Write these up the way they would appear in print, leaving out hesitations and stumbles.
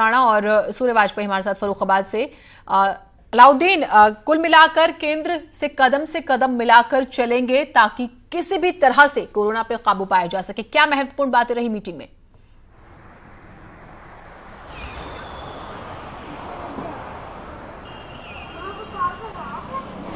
राणा और सूर्य वाजपेयी हमारे साथ फर्रुखाबाद से। अलाउद्दीन, कुल मिलाकर केंद्र से कदम मिलाकर चलेंगे ताकि किसी भी तरह से कोरोना पे काबू पाया जा सके। क्या महत्वपूर्ण बातें रही मीटिंग में?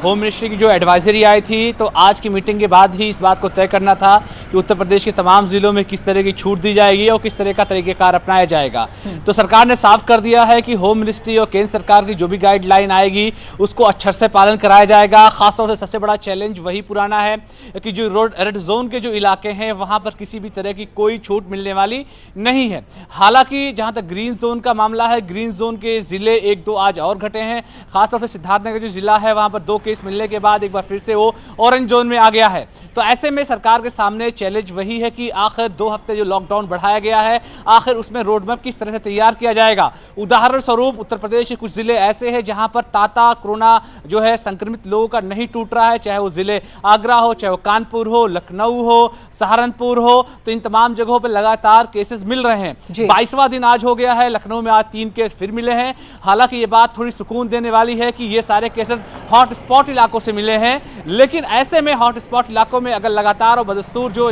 होम मिनिस्ट्री की जो एडवाइजरी आई थी, तो आज की मीटिंग के बाद ही इस बात को तय करना था कि उत्तर प्रदेश के तमाम जिलों में किस तरह की छूट दी जाएगी और किस तरह का तरीकेकार अपनाया जाएगा। तो सरकार ने साफ कर दिया है कि होम मिनिस्ट्री और केंद्र सरकार की जो भी गाइडलाइन आएगी उसको अक्षर से पालन कराया जाएगा। खासतौर से सबसे बड़ा चैलेंज वही पुराना है कि जो रेड जोन के जो इलाके हैं वहां पर किसी भी तरह की कोई छूट मिलने वाली नहीं है। हालांकि जहां तक ग्रीन जोन का मामला है, ग्रीन जोन के जिले 1-2 आज और घटे हैं। खासतौर से सिद्धार्थनगर जो जिला है वहां पर 2 केस मिलने के बाद एक बार फिर से वो ऑरेंज जोन में आ गया है। तो ऐसे में सरकार के सामने चैलेंज वही है कि आखिर 2 हफ्ते जो लॉकडाउन बढ़ाया गया है, आखिर उसमें रोड मैप किस तरह से तैयार किया जाएगा। उदाहरण स्वरूप उत्तर प्रदेश के कुछ जिले ऐसे हैं जहां पर ताता कोरोना जो है संक्रमित लोगों का नहीं टूट रहा है, चाहे वो जिले आगरा हो, चाहे वो कानपुर हो, लखनऊ हो, सहारनपुर हो। तो इन तमाम जगहों पर लगातार केसेस मिल रहे हैं। 22वां दिन आज हो गया है। लखनऊ में आज 3 केस फिर मिले हैं। हालांकि ये बात थोड़ी सुकून देने वाली है कि ये सारे केसेस हॉटस्पॉट इलाकों से मिले हैं, लेकिन ऐसे में हॉटस्पॉट इलाकों में अगर लगातार और बदस्तूर जो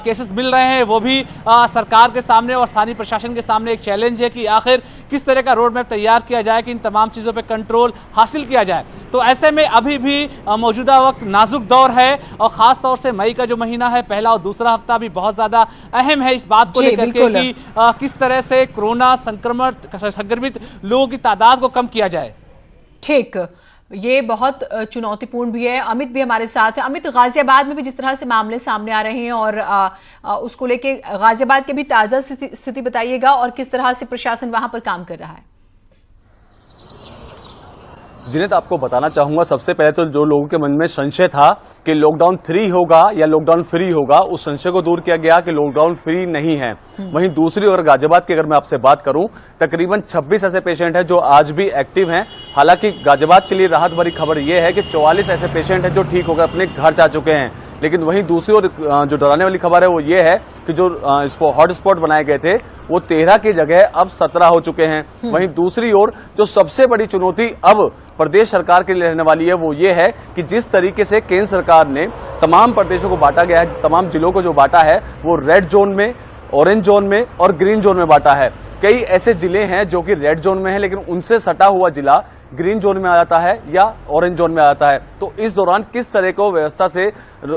केसेस मिल रहे हैं वो भी सरकार के सामने और स्थानीय प्रशासन के सामने एक चैलेंज है कि आखिर किस तरह का रोड मैप तैयार किया जाए कि इन तमाम चीज़ों पे कंट्रोल हासिल किया जाए। तो ऐसे में अभी भी मौजूदा वक्त नाजुक दौर है और खास तौर से मई का जो महीना है, पहला और दूसरा हफ्ता भी बहुत ज्यादा अहम है इस बात को लेकर के कि किस तरह से कोरोना संक्रमित लोगों की तादाद को कम किया जाए। ठीक, ये बहुत चुनौतीपूर्ण भी है। अमित भी हमारे साथ है। अमित, गाजियाबाद में भी जिस तरह से मामले सामने आ रहे हैं और उसको लेके गाजियाबाद की भी ताजा स्थिति बताइएगा और किस तरह से प्रशासन वहां पर काम कर रहा है। जिनेत, आपको बताना चाहूंगा सबसे पहले तो जो लोगों के मन में संशय था कि लॉकडाउन 3 होगा या लॉकडाउन फ्री होगा, उस संशय को दूर किया गया कि लॉकडाउन फ्री नहीं है। वहीं दूसरी ओर गाजियाबाद की अगर मैं आपसे बात करूं, तकरीबन 26 ऐसे पेशेंट हैं जो आज भी एक्टिव हैं। हालांकि गाजियाबाद के लिए राहत भरी खबर यह है कि 44 ऐसे पेशेंट हैं जो ठीक होकर अपने घर जा चुके हैं। लेकिन वहीं दूसरी ओर जो डराने वाली खबर है वो ये है कि जो हॉटस्पॉट बनाए गए थे वो 13 की जगह अब 17 हो चुके हैं। वहीं दूसरी ओर जो सबसे बड़ी चुनौती अब प्रदेश सरकार के लिए रहने वाली है वो ये है कि जिस तरीके से केंद्र सरकार ने तमाम प्रदेशों को बांटा गया है, तमाम जिलों को जो बांटा है वो रेड जोन में, ऑरेंज जोन में और ग्रीन जोन में बांटा है। कई ऐसे जिले हैं जो कि रेड जोन में है लेकिन उनसे सटा हुआ जिला ग्रीन जोन में आ जाता है या ऑरेंज जोन में आ जाता है। तो इस दौरान किस तरह को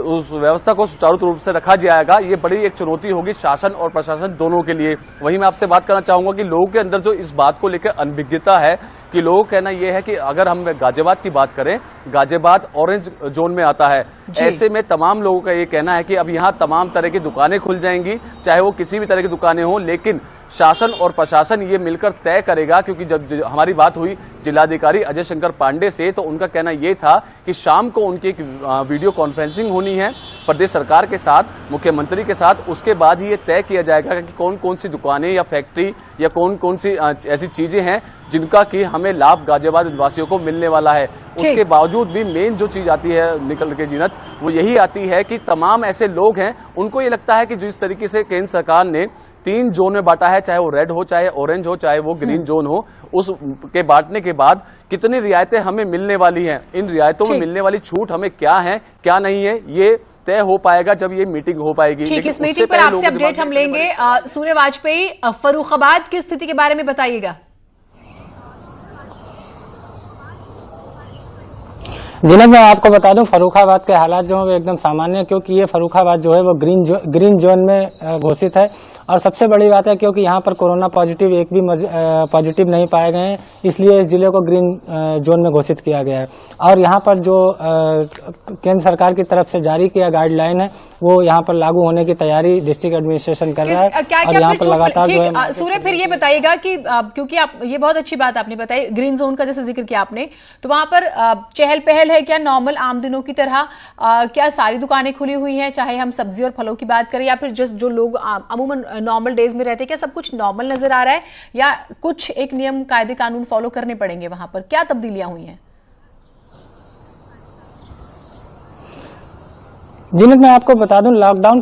उस व्यवस्था को सुचारू रूप से रखा जाएगा, ये बड़ी एक चुनौती होगी शासन और प्रशासन दोनों के लिए। वहीं मैं आपसे बात करना चाहूंगा कि लोगों के अंदर जो इस बात को लेकर अनभिज्ञता है कि लोगों का कहना यह है कि अगर हम गाजियाबाद की बात करें, गाजियाबाद ऑरेंज जोन में आता है। ऐसे में तमाम लोगों का ये कहना है कि अब यहाँ तमाम तरह की दुकानें खुल जाएंगी, चाहे वो किसी भी तरह की दुकानें हो, लेकिन शासन और प्रशासन ये मिलकर तय करेगा। क्योंकि जब हमारी बात हुई जिलाधिकारी अजय शंकर पांडे से, तो उनका कहना यह था कि शाम को उनकी एक वीडियो कॉन्फ्रेंसिंग होनी है प्रदेश सरकार के साथ, मुख्यमंत्री के साथ। उसके बाद ही ये तय किया जाएगा कि कौन कौन सी दुकानें या फैक्ट्री या कौन कौन सी ऐसी चीजें हैं जिनका कि हमें लाभ गाजियाबाद निवासियों को मिलने वाला है। उसके बावजूद भी मेन जो चीज आती है निकल के जीनत, वो यही आती है कि तमाम ऐसे लोग हैं, उनको ये लगता है कि जिस तरीके से केंद्र सरकार ने 3 जोन में बांटा है, चाहे वो रेड हो, चाहे ऑरेंज हो, चाहे वो ग्रीन जोन हो, उस के बांटने के बाद कितनी रियायतें हमें मिलने वाली हैं, इन रियायतों में मिलने वाली छूट हमें क्या है क्या नहीं है, ये तय हो पाएगा जब ये मीटिंग हो पाएगी। ठीक, इस मीटिंग पर आपसे अपडेट हम लेंगे। सूर्य वाजपेयी, फर्रुखाबाद की स्थिति के बारे में बताइएगा। जिन्हें मैं आपको बता दूं, फर्रुखाबाद के हालात जो है एकदम सामान्य है, क्योंकि ये फर्रुखाबाद जो है वो ग्रीन जोन में घोषित है। और सबसे बड़ी बात है क्योंकि यहाँ पर कोरोना पॉजिटिव एक भी पॉजिटिव नहीं पाए गए हैं, इसलिए इस जिले को ग्रीन जोन में घोषित किया गया है। और यहाँ पर जो केंद्र सरकार की तरफ से जारी किया गाइडलाइन है वो यहाँ पर लागू होने की तैयारी डिस्ट्रिक्ट एडमिनिस्ट्रेशन कर रहा है। और यहाँ पर लगातार जो है सूर्य, फिर ये बताइएगा कि क्योंकि आप ये बहुत अच्छी बात आपने बताई, ग्रीन जोन का जैसे जिक्र किया आपने, तो वहां पर चहल पहल है क्या नॉर्मल आम दिनों की तरह? क्या सारी दुकानें खुली हुई हैं, चाहे हम सब्जी और फलों की बात करें या फिर जस्ट जो लोग अमूमन नॉर्मल डेज में रहते हैं, क्या सब कुछ नॉर्मल नजर आ रहा है या कुछ एक नियम कायदे कानून फॉलो करने पड़ेंगे? वहां पर क्या तब्दीलियां हुई हैं? जिन्हें मैं आपको बता दूं, लॉकडाउन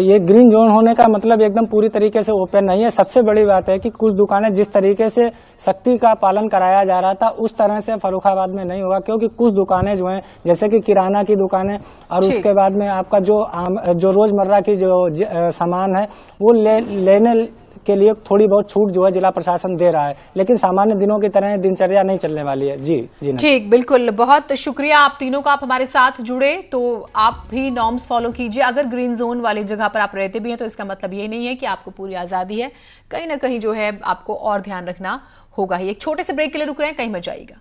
ये ग्रीन जोन होने का मतलब एकदम पूरी तरीके से ओपन नहीं है। सबसे बड़ी बात है कि कुछ दुकानें जिस तरीके से सख्ती का पालन कराया जा रहा था उस तरह से फर्रुखाबाद में नहीं होगा, क्योंकि कुछ दुकानें जो हैं जैसे कि किराना की दुकानें और उसके बाद में आपका जो रोजमर्रा की जो सामान है वो लेने के लिए थोड़ी बहुत छूट जो है जिला प्रशासन दे रहा है, लेकिन सामान्य दिनों की तरह दिनचर्या नहीं चलने वाली है। जी ठीक, बिल्कुल, बहुत शुक्रिया आप तीनों का, आप हमारे साथ जुड़े। तो आप भी नॉर्म्स फॉलो कीजिए। अगर ग्रीन जोन वाली जगह पर आप रहते भी हैं तो इसका मतलब ये नहीं है कि आपको पूरी आज़ादी है, कहीं ना कहीं जो है आपको और ध्यान रखना होगा ही। एक छोटे से ब्रेक के लिए रुक रहे हैं, कहीं मत जाइएगा।